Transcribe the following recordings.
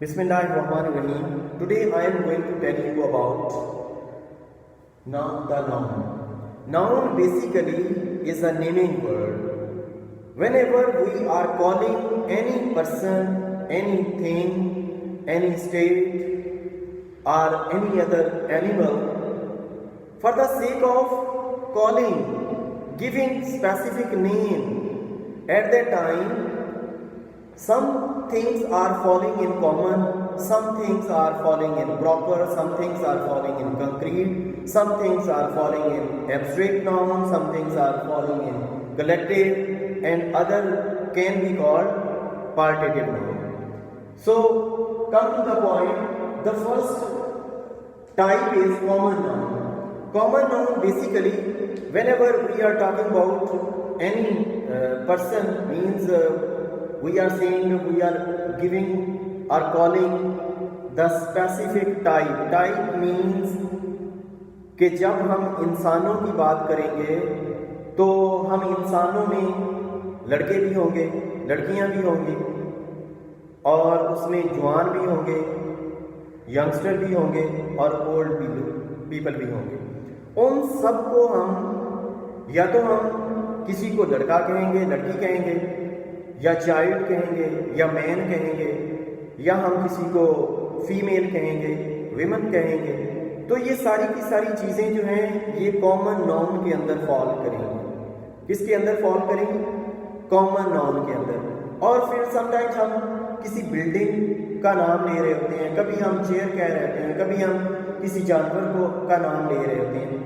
Bismillahirrahmanirrahim. Today I am going to tell you about the noun. Noun basically is a naming word. Whenever we are calling any person, anything, any state or any other animal for the sake of calling, giving specific name, at that time some things are falling in common, some things are falling in proper, some things are falling in concrete, some things are falling in abstract noun, some things are falling in collective, and other can be called partitive noun. So come to the point, the first type is common noun. Common noun basically whenever we are talking about any person means we are saying, we are giving or calling the specific type. Type means कि जब हम इंसानों की बात करेंगे तो हम इंसानों में लड़के भी होंगे, लड़कियां भी होंगी और उसमें जवान भी होंगे, यंगस्टर भी होंगे और ओल्ड पीपल भी होंगे। उन सब को हम या तो हम किसी को लड़का कहेंगे, लड़की कहेंगे, या चाइल्ड कहेंगे, या मैन कहेंगे, या हम किसी को फीमेल कहेंगे, विमेन कहेंगे। तो ये सारी की सारी चीज़ें जो हैं ये कॉमन नाउन के अंदर फॉल करेंगी। किसके अंदर फॉल करेंगी? कॉमन नाउन के अंदर। और फिर समटाइम्स हम किसी बिल्डिंग का नाम ले रहे होते हैं, कभी हम चेयर कह रहे होते हैं, कभी हम किसी जानवर का नाम ले रहे होते हैं।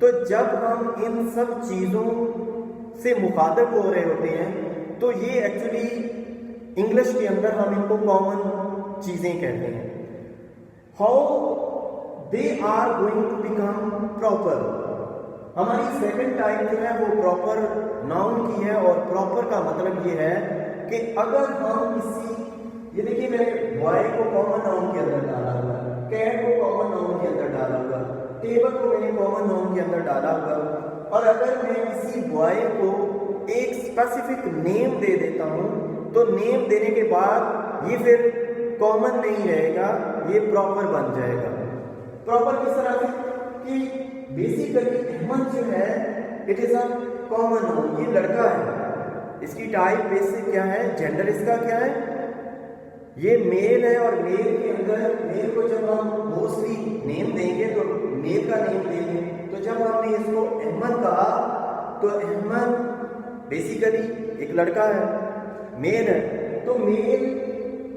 तो जब हम इन सब चीज़ों से मुखातब हो रहे होते हैं तो ये एक्चुअली इंग्लिश के अंदर हम इनको कॉमन चीज़ें कहते हैं। How they are going to become proper. हमारी सेकंड टाइप जो है वो प्रॉपर नाउन की है, और प्रॉपर का मतलब ये है कि अगर हम किसी, ये देखिए मैंने बॉय को कॉमन नाउन के अंदर डाला हुआ, कैट को कॉमन नाउन के अंदर डाला हुआ, टेबल को मैंने कॉमन नाउन के अंदर डाला हुआ, और अगर मैं किसी बॉय को एक स्पेसिफिक नेम दे देता हूं तो नेम देने के बाद ये फिर कॉमन नहीं रहेगा, ये प्रॉपर बन जाएगा। प्रॉपर किस तरह से कि बेसिकली अहमद जो है it is a common noun, ये लड़का है, इसकी टाइप बेसिक क्या है, जेंडर इसका क्या है, ये मेल है, और मेल के अंदर मेल को जब हम मोस्टली नेम देंगे तो मेल का नेम देंगे। तो जब हमने इसको अहमद कहा तो अहमद बेसिकली एक लड़का है, मेल है। तो मेल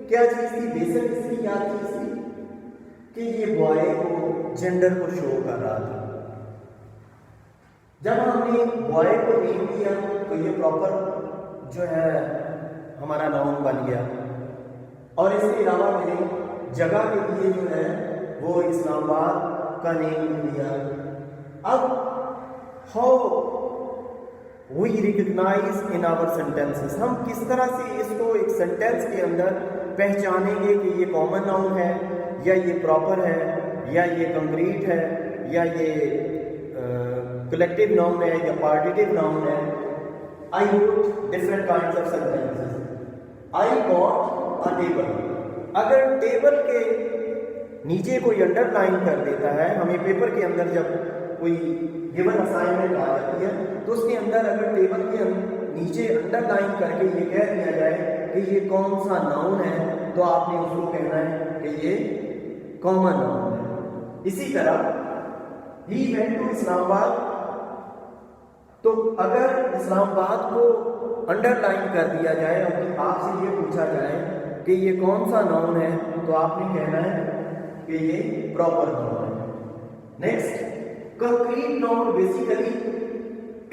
क्या चीज थी, बेसिक इसकी क्या चीज थी कि ये बॉय को जेंडर को शो कर रहा था। जब हमने बॉय को नेम दिया तो ये प्रॉपर जो है हमारा नाउन बन गया। और इसके अलावा मैंने जगह के लिए जो है वो इस्लामाबाद का नेम दिया। अब how we recognise in our sentences, हम किस तरह से इसको एक सेंटेंस के अंदर पहचानेंगे कि ये कॉमन नाउन है, या ये प्रॉपर है, या ये कंक्रीट है, या ये कलेक्टिव नाउन है, या पार्टिटिव नाउन है। I wrote different kinds of sentences. I got a table. अगर टेबल के नीचे कोई अंडरलाइन कर देता है, हमें पेपर के अंदर जब कोई गिवन असाइनमेंट आ जाती है तो उसके अंदर अगर टेबल के नीचे अंडरलाइन करके ये कह दिया जाए कि ये कौन सा नाउन है तो आपने उसको कहना है कि ये कॉमन नाउन है। इसी तरह ही वेंट टू इस्लामाबाद, तो अगर इस्लामाबाद को अंडरलाइन कर दिया जाए और आपसे ये पूछा जाए कि ये कौन सा नाउन है तो आपने कहना है कि ये प्रॉपर नाउन है। Next, concrete noun basically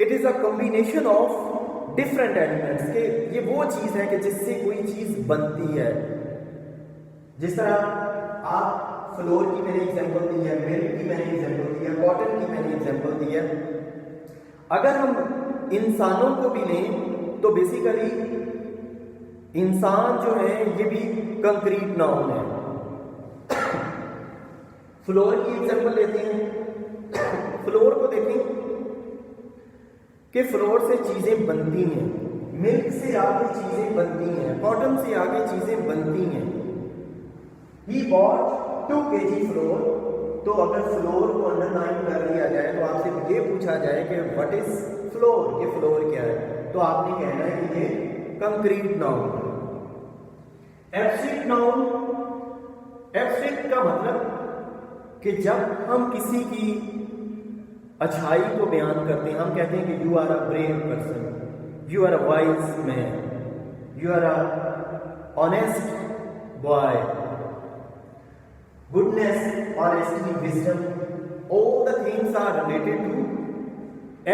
it is a combination of different elements के, ये वो चीज है कि जिससे कोई चीज बनती है। जिस तरह आप फ्लोर की मैंने एग्जांपल दी है, मिल्क की मैंने एग्जांपल दी है, कॉटन की मैंने एग्जांपल दी है। अगर हम इंसानों को भी लें तो बेसिकली इंसान जो है ये भी कंक्रीट नाउन है। फ्लोर की एग्जांपल लेते हैं, फ्लोर को देखें कि फ्लोर से चीजें बनती हैं, मिल्क से आगे चीजें बनती हैं, कॉटन से आगे चीजें बनती हैं। He bought 2 kg floor. तो अगर फ्लोर को अंडरलाइन कर दिया जाए तो आपसे ये पूछा जाए कि व्हाट इज फ्लोर, ये फ्लोर क्या है, तो आपने कहना है कि ये concrete noun. Abstract noun, abstract का मतलब कि जब हम किसी की अच्छाई को बयान करते हैं, हम कहते हैं कि you are a brave person, you are a wise man, you are a honest boy, goodness, honesty, wisdom, all the things are related to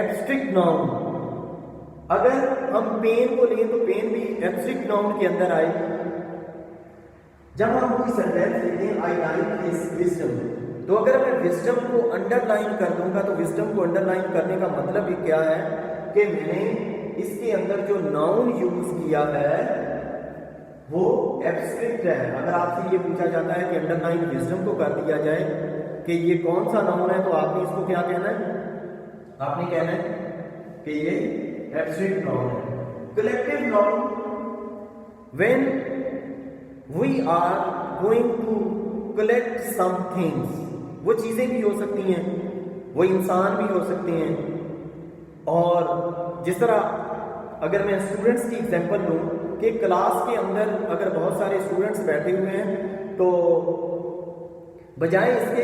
abstract noun। अगर हम पेन को लें तो पेन भी abstract noun के अंदर आएगी। जब हम कोई सेंटेंस लिखते हैं आई लाइक हिज विजडम, तो अगर मैं विजडम को अंडरलाइन कर दूंगा तो विजडम को अंडरलाइन करने का मतलब ये क्या है कि मैंने इसके अंदर जो नाउन यूज किया है वो एब्स्ट्रैक्ट है। अगर आपसे ये पूछा जाता है कि अंडरलाइन विजडम को कर दिया जाए कि ये कौन सा नाउन है, तो आपने इसको क्या कहना है, आपने कहना है कि ये एब्स्ट्रैक्ट नाउन है। Collective noun, when we are going to collect some things, वो चीजें भी हो सकती हैं, वो इंसान भी हो सकते हैं। और जिस तरह अगर मैं स्टूडेंट्स की एग्जांपल लूं कि क्लास के अंदर अगर बहुत सारे स्टूडेंट्स बैठे हुए हैं तो बजाय इसके